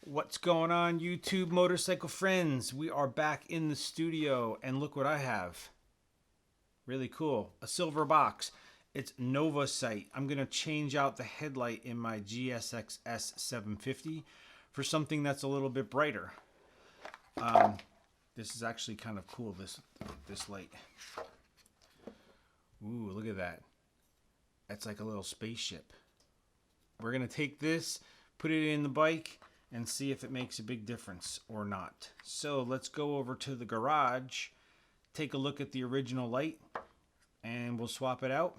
What's going on, YouTube motorcycle friends? We are back in the studio, and look what I have. Really cool. A silver box. It's NovSight. I'm going to change out the headlight in my GSX-S750 for something that's a little bit brighter. This is actually kind of cool, this light. Ooh, look at that. That's like a little spaceship. We're going to take this, put it in the bike, and see if it makes a big difference or not. So let's go over to the garage, take a look at the original light, and we'll swap it out.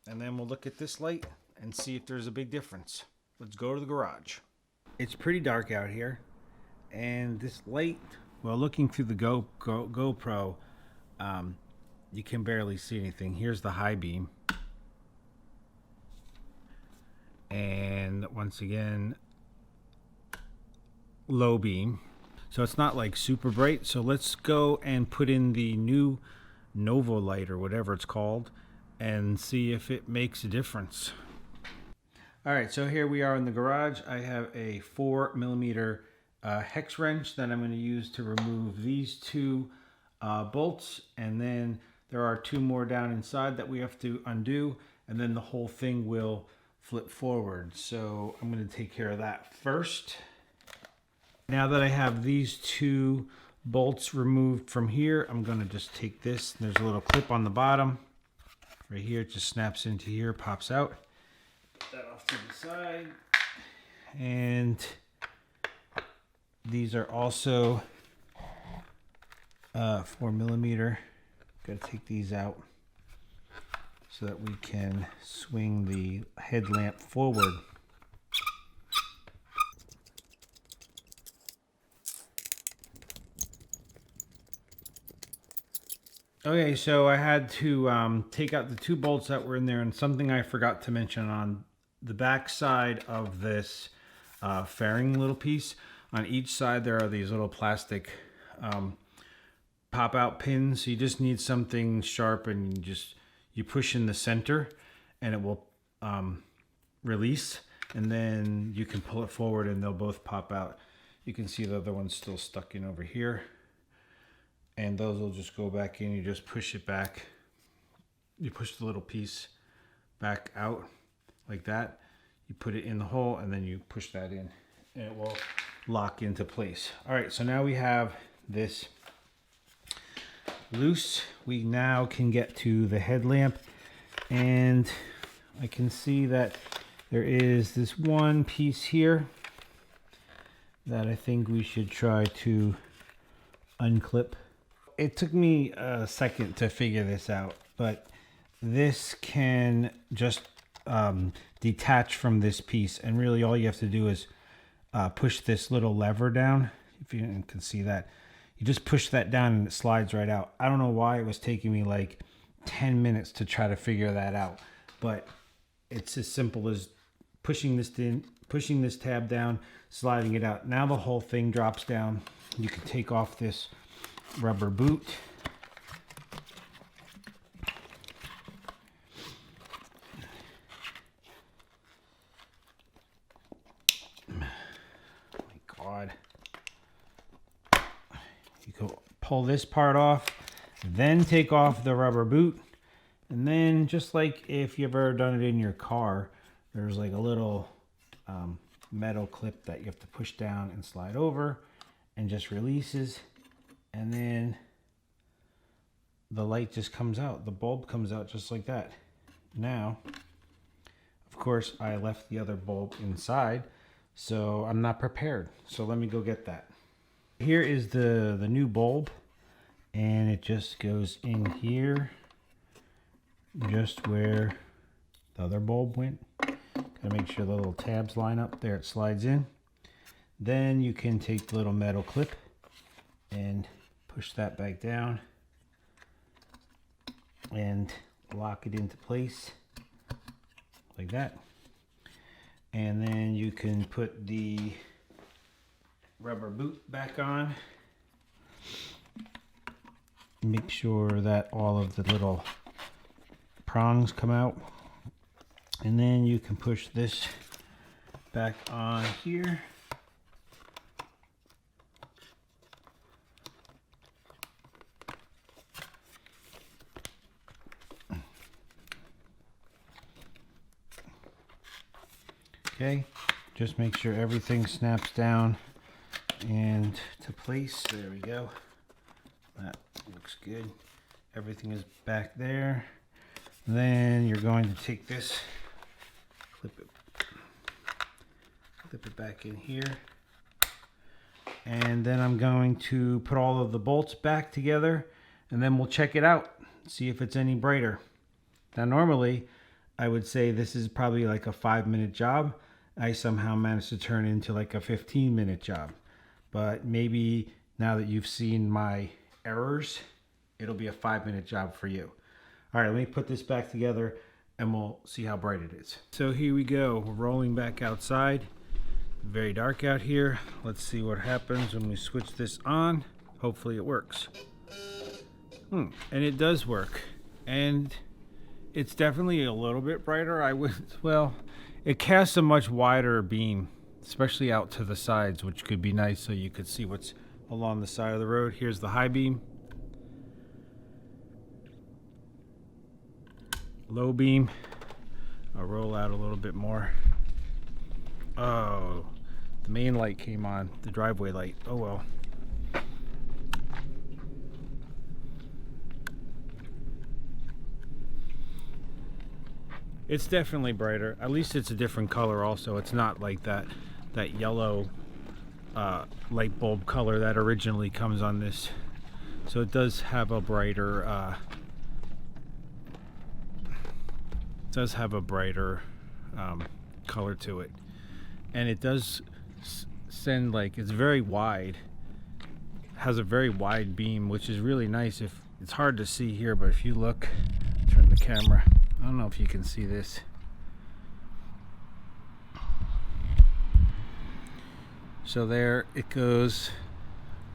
And then we'll look at this light and see if there's a big difference. Let's go to the garage. It's pretty dark out here, and this light, well, looking through the GoPro, you can barely see anything. Here's the high beam. And once again, low beam. So it's not like super bright. So let's go and put in the new Novo light or whatever it's called and see if it makes a difference. All right, so here we are in the garage. I have a 4mm hex wrench that I'm going to use to remove these two bolts, and then there are two more down inside that we have to undo, and then the whole thing will flip forward. So I'm going to take care of that first. Now that I have these two bolts removed from here, I'm going to just take this. There's a little clip on the bottom right here. It just snaps into here, pops out. Put that off to the side. And these are also 4mm. Got to take these out so that we can swing the headlamp forward. Okay, so I had to take out the two bolts that were in there, and something I forgot to mention on the back side of this fairing little piece, on each side there are these little plastic pop-out pins. So you just need something sharp, and you push in the center and it will release, and then you can pull it forward and they'll both pop out. You can see the other one's still stuck in over here. And those will just go back in. You just push it back. You push the little piece back out like that. You put it in the hole, and then you push that in, and it will lock into place. All right, so now we have this loose. We now can get to the headlamp, and I can see that there is this one piece here that I think we should try to unclip. It took me a second to figure this out, but this can just detach from this piece, and really all you have to do is push this little lever down. If you can see that, you just push that down and it slides right out. I don't know why it was taking me like 10 minutes to try to figure that out, but it's as simple as pushing this tab down, sliding it out. Now the whole thing drops down. You can take off this rubber boot. My God. You can pull this part off, then take off the rubber boot, and then just like if you've ever done it in your car, there's like a little metal clip that you have to push down and slide over, and just releases. And then the light just comes out. The bulb comes out just like that. Now, of course, I left the other bulb inside, so I'm not prepared. So let me go get that. Here is the new bulb, and it just goes in here, just where the other bulb went. Gotta make sure the little tabs line up. There it slides in. Then you can take the little metal clip and push that back down and lock it into place like that. And then you can put the rubber boot back on. Make sure that all of the little prongs come out. And then you can push this back on here. Okay, just make sure everything snaps down and to place. There we go. That looks good. Everything is back there. Then you're going to take this, clip it back in here. And then I'm going to put all of the bolts back together, and then we'll check it out, see if it's any brighter. Now normally I would say this is probably like a 5-minute job. I somehow managed to turn it into like a 15-minute job. But maybe now that you've seen my errors, it'll be a 5-minute job for you. All right, let me put this back together and we'll see how bright it is. So here we go, we're rolling back outside. Very dark out here. Let's see what happens when we switch this on. Hopefully it works. And it does work. And it's definitely a little bit brighter. Well, it casts a much wider beam, especially out to the sides, which could be nice so you could see what's along the side of the road. Here's the high beam. Low beam. I'll roll out a little bit more. Oh, the main light came on, the driveway light. Oh well. It's definitely brighter. At least it's a different color also. It's not like that yellow light bulb color that originally comes on this. So it does have a brighter color to it. And it does send, like, it's very wide, has a very wide beam, which is really nice. If it's hard to see here, but if you look, turn the camera, I don't know if you can see this. So there it goes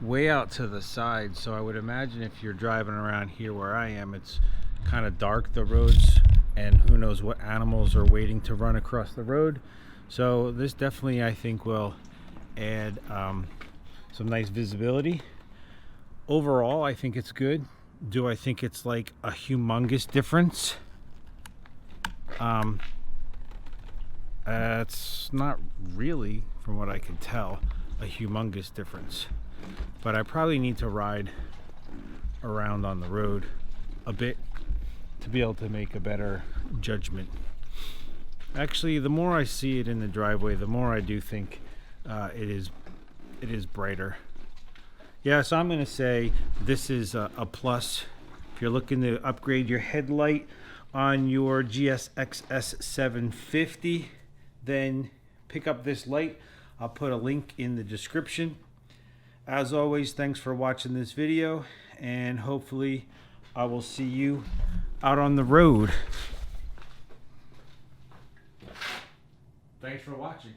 way out to the side. So I would imagine if you're driving around here where I am, it's kind of dark, the roads, and who knows what animals are waiting to run across the road. So this definitely, I think, will add some nice visibility. Overall, I think it's good. Do I think it's like a humongous difference? It's not really, from what I can tell, a humongous difference. But I probably need to ride around on the road a bit to be able to make a better judgment. Actually, the more I see it in the driveway, the more I do think it is brighter. Yeah, so I'm going to say this is a plus. If you're looking to upgrade your headlight on your GSX-S750, then pick up this light. I'll put a link in the description. As always, thanks for watching this video, and hopefully I will see you out on the road. Thanks for watching.